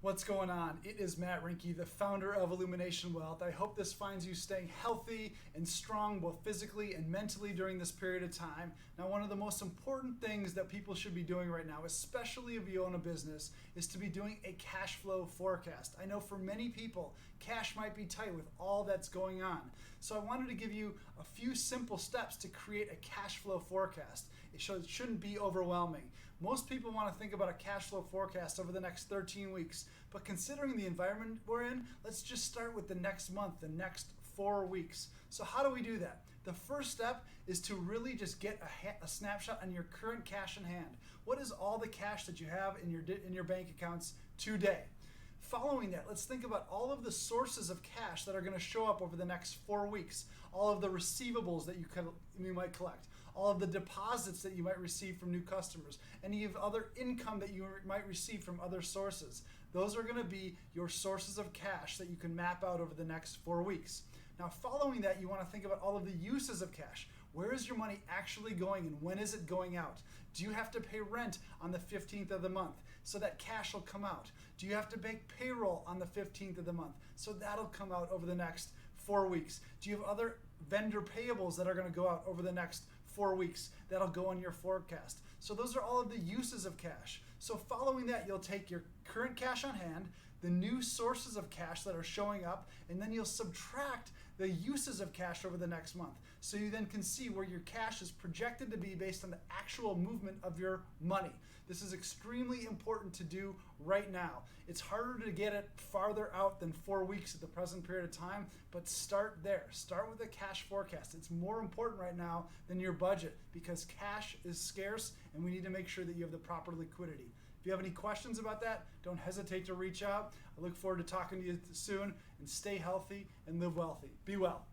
What's going on? It is Matt Rinkey, the founder of Illumination Wealth. I hope this finds you staying healthy and strong both physically and mentally during this period of time. Now, one of the most important things that people should be doing right now, especially if you own a business, is to be doing a cash flow forecast. I know for many people, cash might be tight with all that's going on. So I wanted to give you a few simple steps to create a cash flow forecast. It shouldn't be overwhelming. Most people want to think about a cash flow forecast over the next 13 weeks, but considering the environment we're in, let's just start with the next month, the next 4 weeks. So how do we do that? The first step is to really just get a snapshot on your current cash in hand. What is all the cash that you have in your bank accounts today? Following that, let's think about all of the sources of cash that are going to show up over the next 4 weeks, all of the receivables that you might collect, all of the deposits that you might receive from new customers, any of other income that you might receive from other sources. Those are going to be your sources of cash that you can map out over the next 4 weeks. Now, following that, you want to think about all of the uses of cash. Where is your money actually going and when is it going out? Do you have to pay rent on the 15th of the month so that cash will come out? Do you have to make payroll on the 15th of the month so that'll come out over the next 4 weeks? Do you have other vendor payables that are going to go out over the next 4 weeks that'll go on your forecast? So those are all of the uses of cash. So following that, you'll take your current cash on hand, the new sources of cash that are showing up, and then you'll subtract the uses of cash over the next month. So you then can see where your cash is projected to be based on the actual movement of your money. This is extremely important to do right now. It's harder to get it farther out than 4 weeks at the present period of time, but start there. Start with a cash forecast. It's more important right now than your budget because cash is scarce and we need to make sure that you have the proper liquidity. If you have any questions about that, don't hesitate to reach out. I look forward to talking to you soon, and stay healthy and live wealthy. Be well.